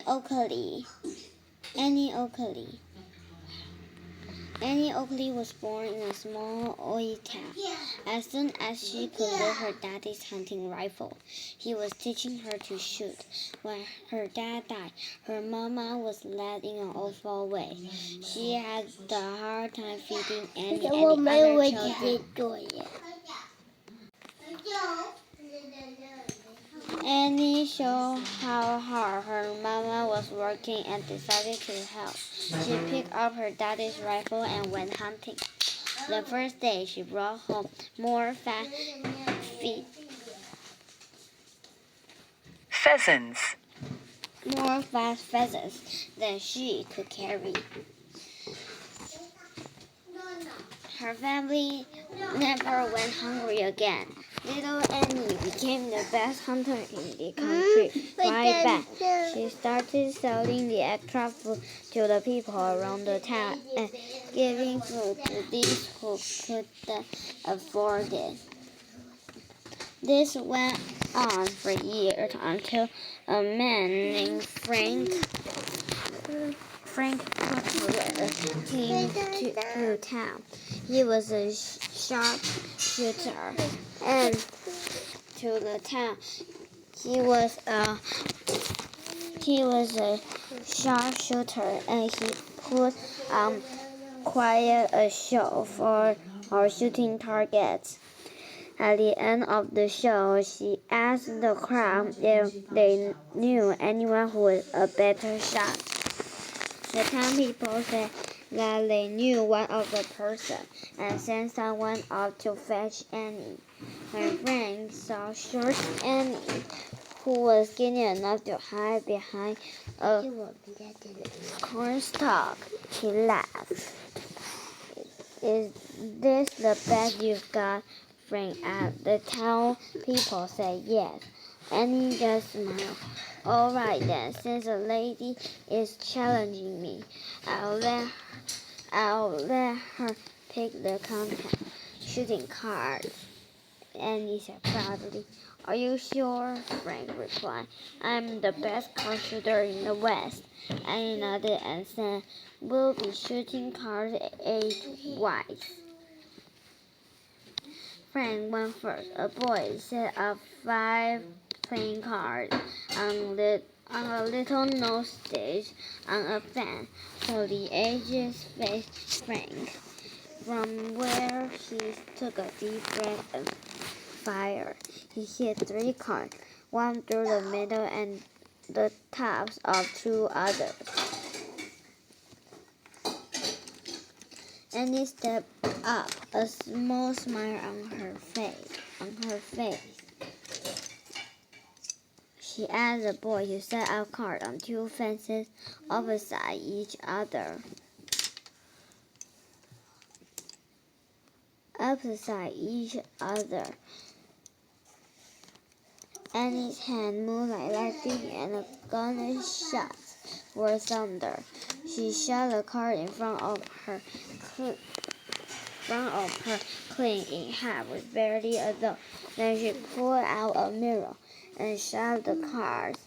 Oakley. Annie Oakley. Annie Oakley was born in a small oil town. As soon as she could lift her daddy's hunting rifle, he was teaching her to shoot. When her dad died, her mama was led in an awful way. She had the hard time feeding Annie and the other children. Annie saw how hard her mama was working and decided to help. She picked up her daddy's rifle and went hunting. The first day, she brought home more fat pheasants than she could carry. Her family never went hungry again. Little Annie became the best hunter in the country right back. She started selling the extra food to the people around the town and giving food to those who couldn't afford it. This went on for years until a man named Frank Oakley came to town. He was a sharpshooter, and to the town he was a sharpshooter, and he put quite a show for our shooting targets. At the end of the show, she asked the crowd if they knew anyone who was a better shot. The town people said that they knew one of the person and sent someone up to fetch Annie. When Frank saw short Annie, who was skinny enough to hide behind a cornstalk, he laughed. Is this the best you've got, Frank asked. The town people said yes. Annie just smiled. All right then, since a lady is challenging me, I'll let her pick the contest shooting cards. Annie said proudly. Are you sure? Frank replied. I'm the best card shooter in the West. Annie nodded and said, we'll be shooting cards 8 wise. Frank went first. A boy set up 5 playing cards on a little nose stage on a fan, so the edges faced Frank, from where he took a deep breath and fired. He hit 3 cards, one through the middle and the tops of 2 others. Annie stepped up, a small smile on her face. She asked the boy to set up cards on 2 fences opposite each other. Annie's hand moved like lightning and a gunshot were thunder. She shot the card in front of her clean in half with barely a dot. Then she pulled out a mirror and shoved the cards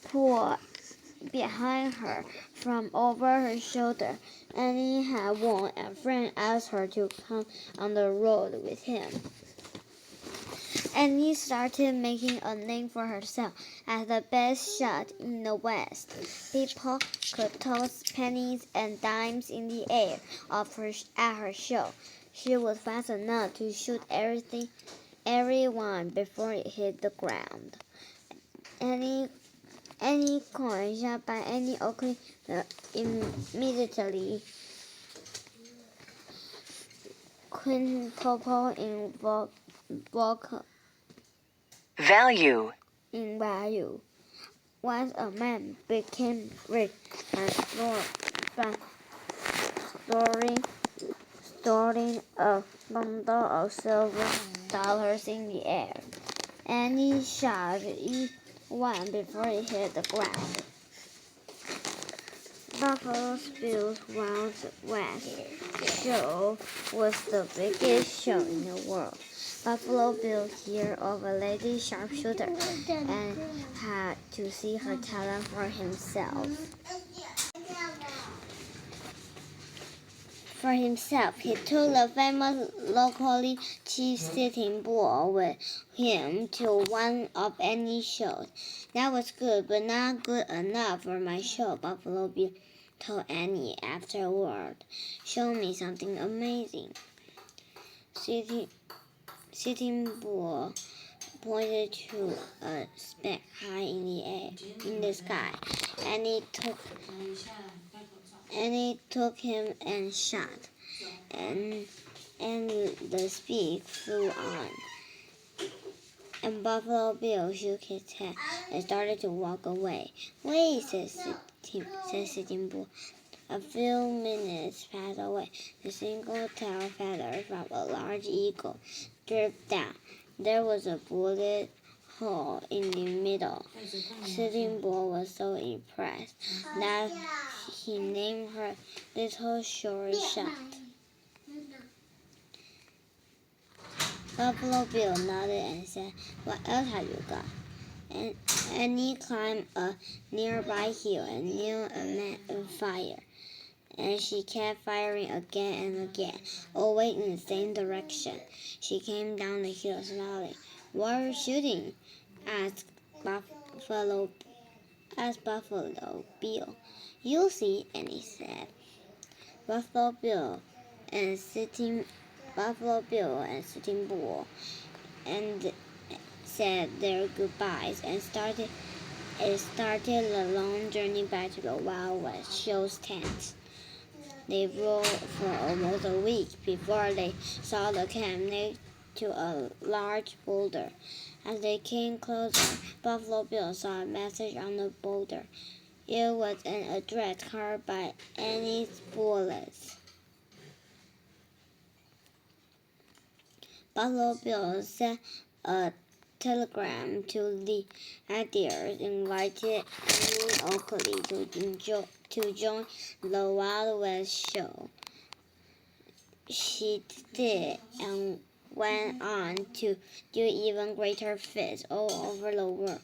pulled behind her from over her shoulder. Annie had won, and Frank asked her to come on the road with him. Annie started making a name for herself as the best shot in the West. People could toss pennies and dimes in the air at her show. She was fast enough to shoot everyone before it hit the ground. Any coin shot by Annie Oakley immediately quintupled in value. Once a man became rich by storing a bundle of silver dollars in the air. Annie shot each one before it hit the ground. Buffalo Bill's Wild West show was the biggest show in the world. Buffalo Bill heard of a lady sharpshooter and had to see her talent for himself. He took the famous locally chief Sitting Bull with him to one of Annie's shows. That was good, but not good enough for my show, Buffalo Bill told Annie afterward. Show me something amazing. Sitting Bull pointed to a speck high in the sky. Annie took him and shot, and the speck flew on. And Buffalo Bill shook his head and started to walk away. Wait, said Sitting Bull. A few minutes passed away. A single tail feather from a large eagle dripped down. There was a bullet hole in the middle. Sitting Bull was so impressed that he named her Little Sure Shot. Buffalo Bill nodded and said, "What else have you got?" And Annie climbed a nearby hill and knew a man on fire. And she kept firing again and again, always in the same direction. She came down the hill smiling. "What are you shooting?" asked Buffalo Bill. "You'll see," Annie said. Buffalo Bill and Sitting Bull and said their goodbyes and started the long journey back to the Wild West show's tent. They rode for almost a week before they saw the camp next to a large boulder. As they came closer, Buffalo Bill saw a message on the boulder. It was an address carved by Annie's bullets. Buffalo Bill sent a telegram to the Ideas, invited Annie Oakley to join the Wild West show. She did, and went on to do even greater feats all over the world.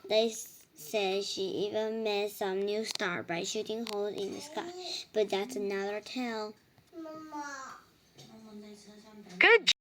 They said she even made some new stars by shooting holes in the sky, but that's another tale. Good